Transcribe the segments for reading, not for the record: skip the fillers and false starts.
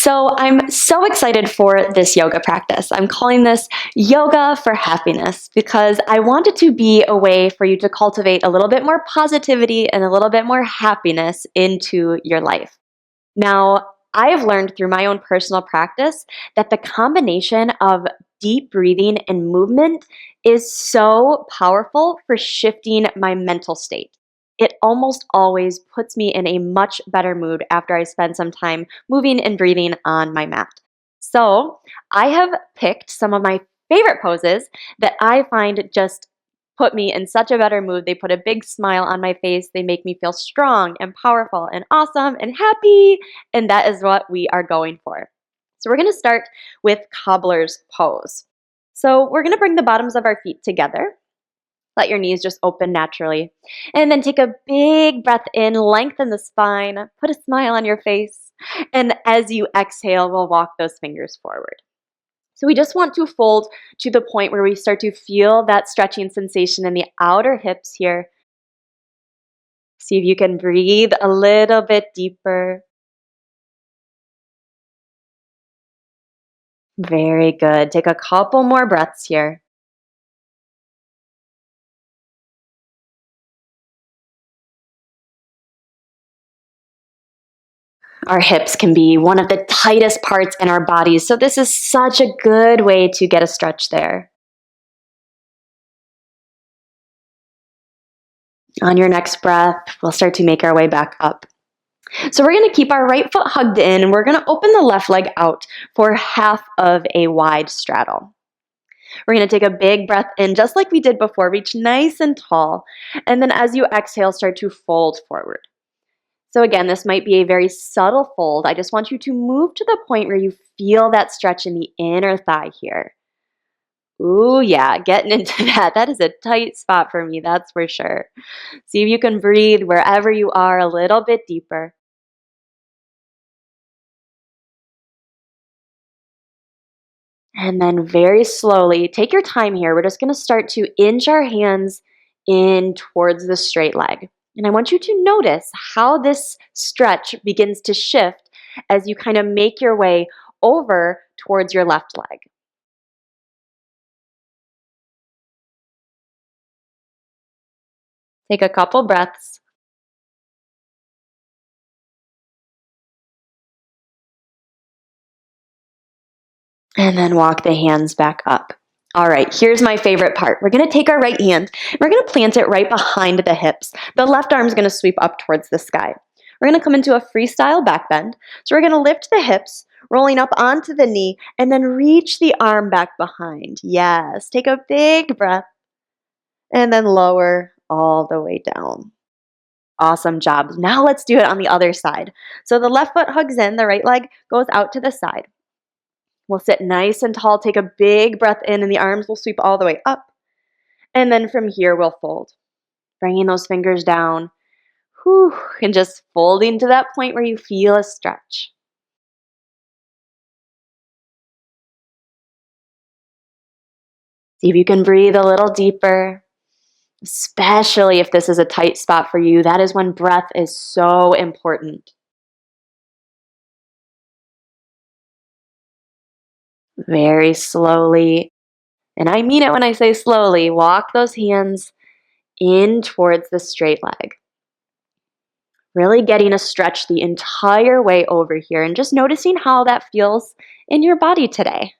So I'm so excited for this yoga practice. I'm calling this Yoga for Happiness because I want it to be a way for you to cultivate a little bit more positivity and a little bit more happiness into your life. Now, I have learned through my own personal practice that the combination of deep breathing and movement is so powerful for shifting my mental state. It almost always puts me in a much better mood after I spend some time moving and breathing on my mat. So, I have picked some of my favorite poses that I find just put me in such a better mood. They put a big smile on my face. They make me feel strong and powerful and awesome and happy. And that is what we are going for. So we're going to start with Cobbler's Pose. So we're going to bring the bottoms of our feet together. Let your knees just open naturally. And then take a big breath in, lengthen the spine, put a smile on your face. And as you exhale, we'll walk those fingers forward. So we just want to fold to the point where we start to feel that stretching sensation in the outer hips here. See if you can breathe a little bit deeper. Very good. Take a couple more breaths here. Our hips can be one of the tightest parts in our bodies, so this is such a good way to get a stretch there. On your next breath, we'll start to make our way back up. So we're going to keep our right foot hugged in, and we're going to open the left leg out for half of a wide straddle. We're going to take a big breath in, just like we did before. Reach nice and tall, and then as you exhale, start to fold forward. So again, this might be a very subtle fold. I just want you to move to the point where you feel that stretch in the inner thigh here. Ooh, yeah, getting into that. That is a tight spot for me, that's for sure. See if you can breathe wherever you are a little bit deeper. And then very slowly, take your time here. We're just going to start to inch our hands in towards the straight leg. And I want you to notice how this stretch begins to shift as you kind of make your way over towards your left leg. Take a couple breaths. And then walk the hands back up. All right, here's my favorite part. We're going to take our right hand, and we're going to plant it right behind the hips. The left arm is going to sweep up towards the sky. We're going to come into a freestyle back bend. So we're going to lift the hips, rolling up onto the knee, and then reach the arm back behind. Yes, take a big breath, and then lower all the way down. Awesome job. Now let's do it on the other side. So the left foot hugs in, the right leg goes out to the side. We'll sit nice and tall, take a big breath in, and the arms will sweep all the way up. And then from here, we'll fold. Bringing those fingers down, whew, and just folding to that point where you feel a stretch. See if you can breathe a little deeper, especially if this is a tight spot for you. That is when breath is so important. Very slowly, and I mean it when I say slowly, walk those hands in towards the straight leg. Really getting a stretch the entire way over here and just noticing how that feels in your body today.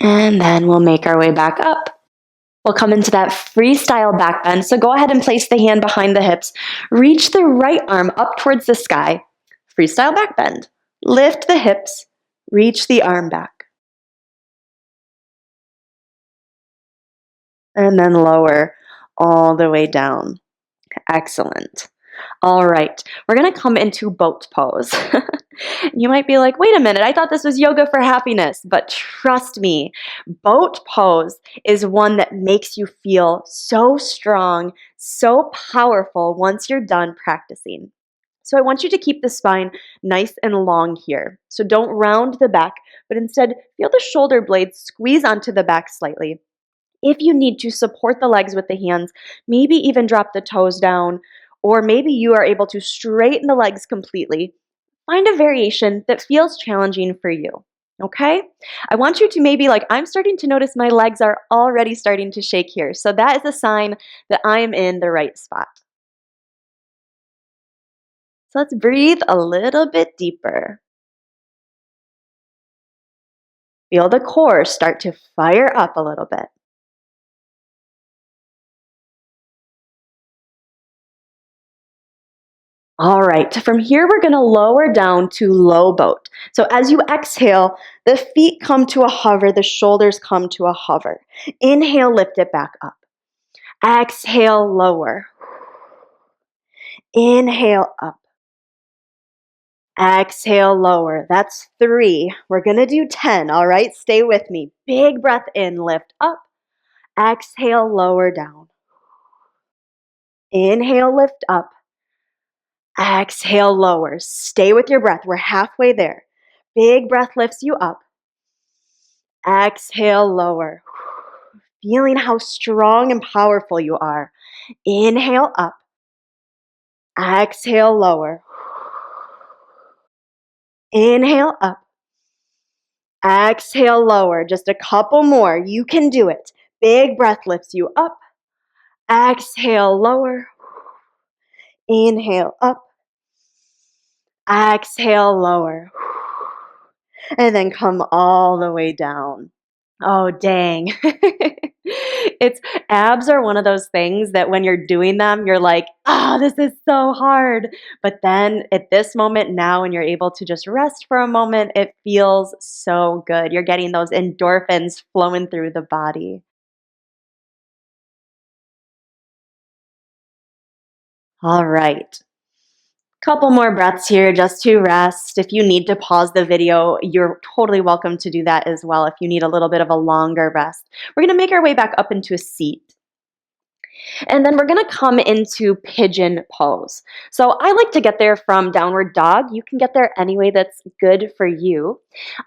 And then we'll make our way back up. We'll come into that freestyle back bend. So go ahead and place the hand behind the hips. Reach the right arm up towards the sky. Freestyle back bend. Lift the hips. Reach the arm back. And then lower all the way down. Excellent. All right, we're going to come into boat pose. You might be like, wait a minute, I thought this was yoga for happiness. But trust me, boat pose is one that makes you feel so strong, so powerful once you're done practicing. So I want you to keep the spine nice and long here. So don't round the back, but instead feel the shoulder blades squeeze onto the back slightly. If you need to support the legs with the hands, maybe even drop the toes down, or maybe you are able to straighten the legs completely, find a variation that feels challenging for you. Okay? I want you to maybe, like, I'm starting to notice my legs are already starting to shake here. So that is a sign that I am in the right spot. So let's breathe a little bit deeper. Feel the core start to fire up a little bit. All right, from here we're going to lower down to low boat. So as you exhale, the feet come to a hover, the shoulders come to a hover. Inhale, lift it back up. Exhale, lower. Inhale, up. Exhale, lower. That's 3. We're going to do 10, all right? Stay with me. Big breath in, lift up. Exhale, lower down. Inhale, lift up. Exhale, lower. Stay with your breath. We're halfway there. Big breath lifts you up. Exhale, lower. Feeling how strong and powerful you are. Inhale, up. Exhale, lower. Inhale, up. Exhale, lower. Just a couple more. You can do it. Big breath lifts you up. Exhale, lower. Inhale, up. Exhale, lower. And then come all the way down. Oh, dang. It's abs are one of those things that when you're doing them, you're like, oh, this is so hard. But then at this moment now, when you're able to just rest for a moment, it feels so good. You're getting those endorphins flowing through the body. All right. Couple more breaths here just to rest. If you need to pause the video, you're totally welcome to do that as well if you need a little bit of a longer rest. We're going to make our way back up into a seat. And then we're going to come into pigeon pose. So I like to get there from downward dog. You can get there any way that's good for you.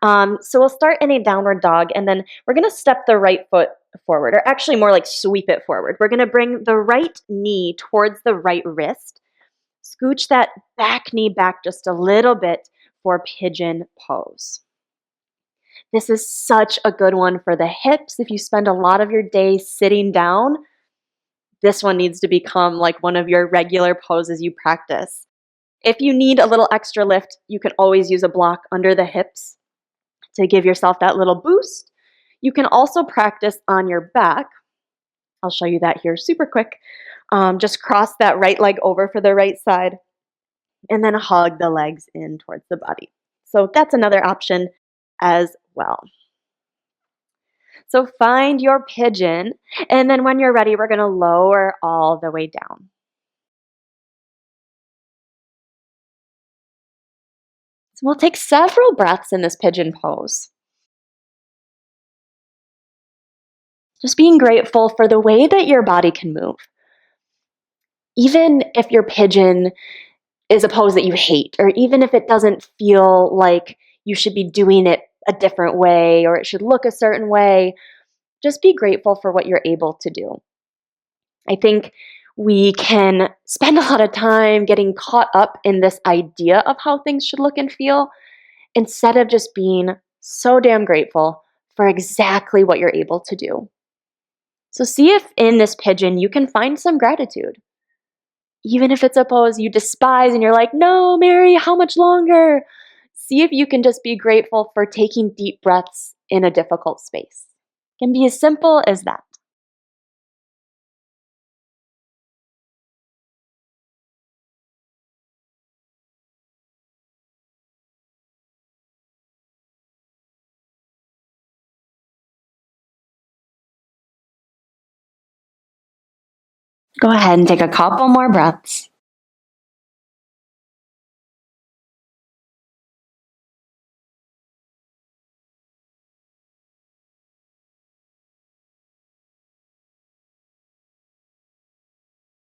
So we'll start in a downward dog, and then we're going to step the right foot forward, or actually more like sweep it forward. We're going to bring the right knee towards the right wrist. Scooch that back knee back just a little bit for pigeon pose. This is such a good one for the hips. If you spend a lot of your day sitting down, this one needs to become like one of your regular poses you practice. If you need a little extra lift, you can always use a block under the hips to give yourself that little boost. You can also practice on your back. I'll show you that here super quick. Just cross that right leg over for the right side and then hug the legs in towards the body. So that's another option as well. So find your pigeon, and then when you're ready, we're going to lower all the way down. So we'll take several breaths in this pigeon pose. Just being grateful for the way that your body can move. Even if your pigeon is a pose that you hate, or even if it doesn't feel like you should be doing it a different way or it should look a certain way, just be grateful for what you're able to do. I think we can spend a lot of time getting caught up in this idea of how things should look and feel instead of just being so damn grateful for exactly what you're able to do. So see if in this pigeon you can find some gratitude. Even if it's a pose you despise and you're like, no, Mary, how much longer? See if you can just be grateful for taking deep breaths in a difficult space. It can be as simple as that. Go ahead and take a couple more breaths.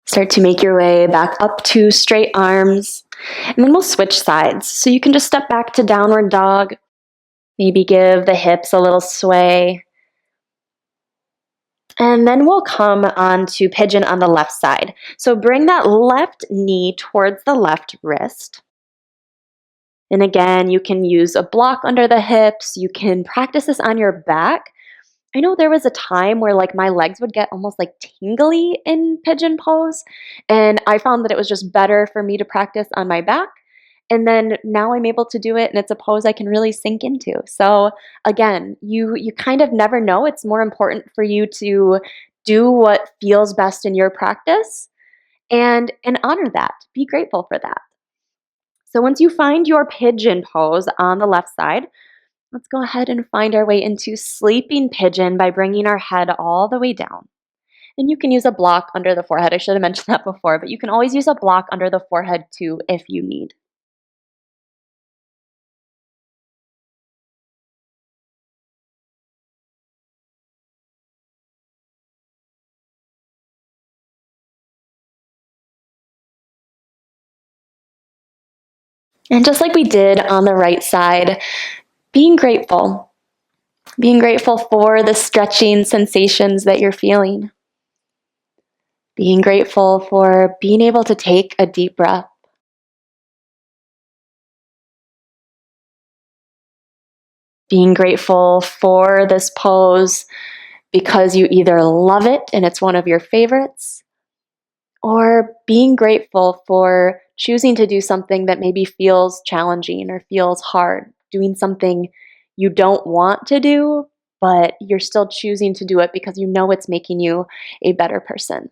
Start to make your way back up to straight arms, and then we'll switch sides. So you can just step back to downward dog, maybe give the hips a little sway, And then we'll come on to pigeon on the left side. So bring that left knee towards the left wrist. And again, you can use a block under the hips. You can practice this on your back. I know there was a time where like my legs would get almost like tingly in pigeon pose, and I found that it was just better for me to practice on my back. And then now I'm able to do it and it's a pose I can really sink into. So again, you kind of never know. It's more important for you to do what feels best in your practice and honor that. Be grateful for that. So once you find your pigeon pose on the left side, let's go ahead and find our way into sleeping pigeon by bringing our head all the way down. And you can use a block under the forehead. I should have mentioned that before, but you can always use a block under the forehead too if you need. And just like we did on the right side, being grateful. Being grateful for the stretching sensations that you're feeling. Being grateful for being able to take a deep breath. Being grateful for this pose because you either love it and it's one of your favorites, or being grateful for choosing to do something that maybe feels challenging or feels hard, doing something you don't want to do, but you're still choosing to do it because you know it's making you a better person.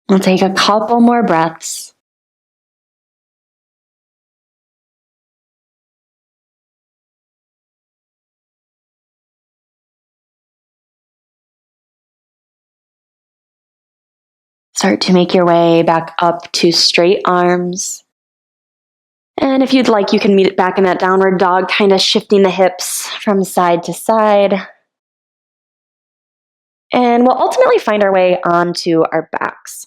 We'll take a couple more breaths. Start to make your way back up to straight arms. And if you'd like, you can meet it back in that downward dog, kind of shifting the hips from side to side. And we'll ultimately find our way onto our backs.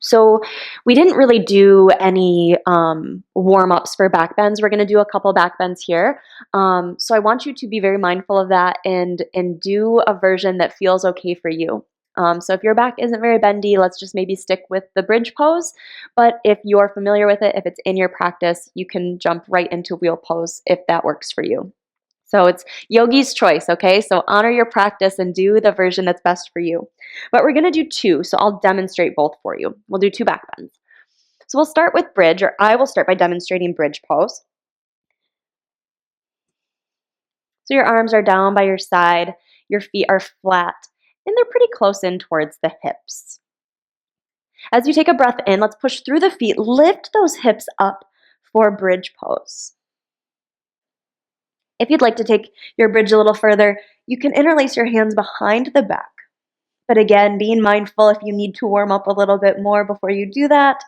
So we didn't really do any warm-ups for back bends. We're going to do a couple back bends here. So I want you to be very mindful of that and do a version that feels okay for you. So if your back isn't very bendy, let's just maybe stick with the bridge pose. But if you're familiar with it, if it's in your practice, you can jump right into wheel pose if that works for you. So it's yogi's choice, okay? So honor your practice and do the version that's best for you. But we're gonna do two, so I'll demonstrate both for you. We'll do two back bends. So we'll start with bridge, or I will start by demonstrating bridge pose. So your arms are down by your side, your feet are flat, and they're pretty close in towards the hips. As you take a breath in, let's push through the feet, lift those hips up for bridge pose. If you'd like to take your bridge a little further, you can interlace your hands behind the back. But again, being mindful if you need to warm up a little bit more before you do that,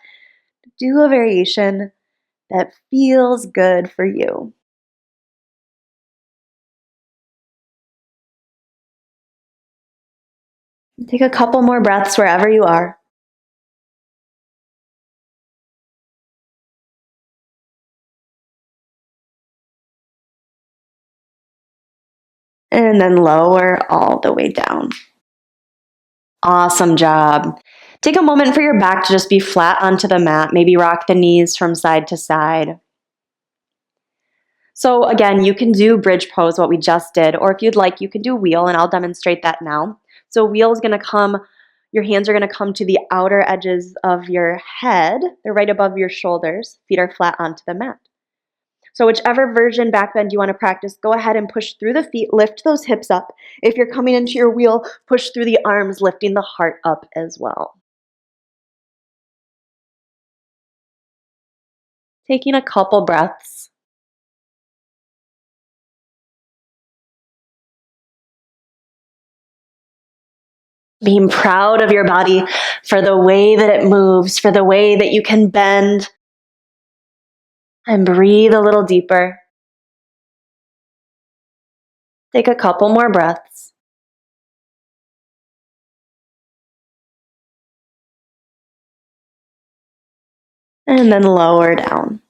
do a variation that feels good for you. Take a couple more breaths wherever you are. And then lower all the way down. Awesome job. Take a moment for your back to just be flat onto the mat. Maybe rock the knees from side to side. So again, you can do bridge pose, what we just did, or if you'd like, you can do wheel, and I'll demonstrate that now. So wheel is going to come, your hands are going to come to the outer edges of your head. They're right above your shoulders. Feet are flat onto the mat. So whichever version back bend you want to practice, go ahead and push through the feet, lift those hips up. If you're coming into your wheel, push through the arms, lifting the heart up as well. Taking a couple breaths. Being proud of your body for the way that it moves, for the way that you can bend. And breathe a little deeper. Take a couple more breaths. And then lower down.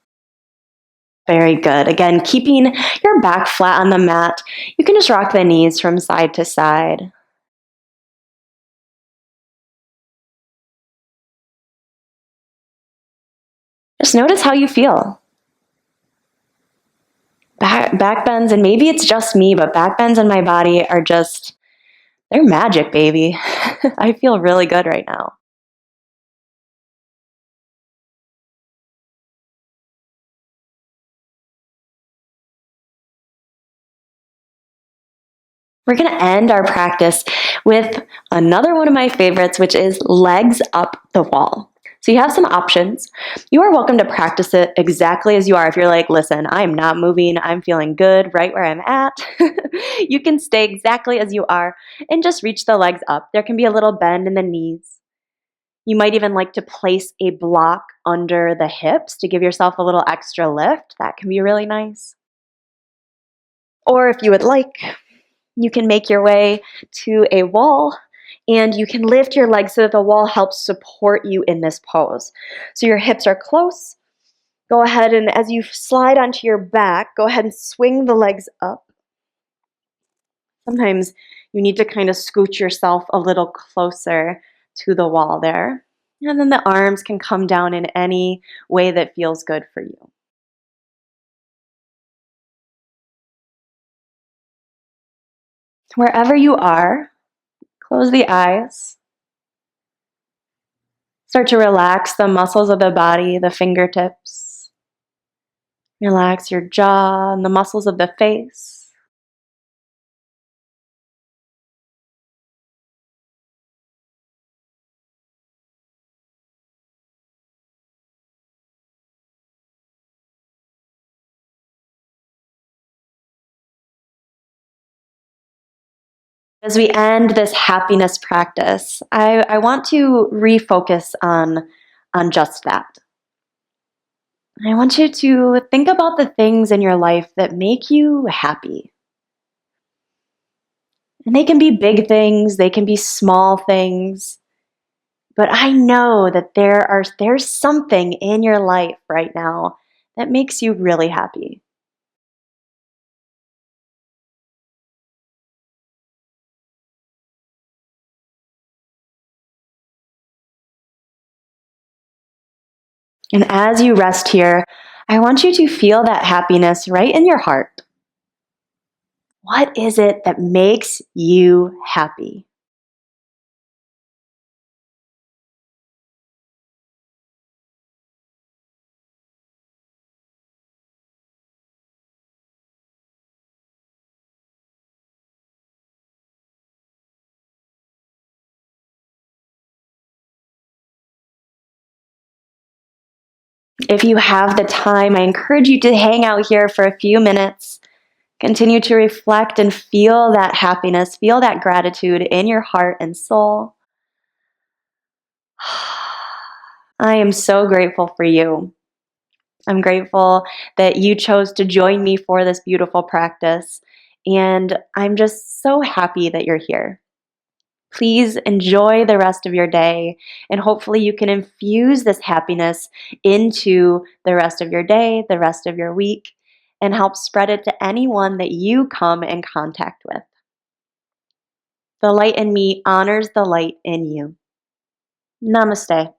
Very good. Again, keeping your back flat on the mat. You can just rock the knees from side to side. Just notice how you feel. Back bends, and maybe it's just me, but back bends in my body are just, they're magic, baby. I feel really good right now. We're going to end our practice with another one of my favorites, which is legs up the wall. So you have some options. You are welcome to practice it exactly as you are. If you're like, listen, I'm not moving, I'm feeling good right where I'm at, you can stay exactly as you are and just reach the legs up. There can be a little bend in the knees. You might even like to place a block under the hips to give yourself a little extra lift. That can be really nice. Or if you would like, you can make your way to a wall and you can lift your legs so that the wall helps support you in this pose. So your hips are close. Go ahead and as you slide onto your back, go ahead and swing the legs up. Sometimes you need to kind of scooch yourself a little closer to the wall there. And then the arms can come down in any way that feels good for you. Wherever you are, close the eyes. Start to relax the muscles of the body, the fingertips. Relax your jaw and the muscles of the face. As we end this happiness practice, I want to refocus on just that. I want you to think about the things in your life that make you happy. And they can be big things, they can be small things. But I know that there's something in your life right now that makes you really happy. And as you rest here, I want you to feel that happiness right in your heart. What is it that makes you happy? If you have the time, I encourage you to hang out here for a few minutes. Continue to reflect and feel that happiness, feel that gratitude in your heart and soul. I am so grateful for you. I'm grateful that you chose to join me for this beautiful practice, and I'm just so happy that you're here. Please enjoy the rest of your day, and hopefully you can infuse this happiness into the rest of your day, the rest of your week, and help spread it to anyone that you come in contact with. The light in me honors the light in you. Namaste.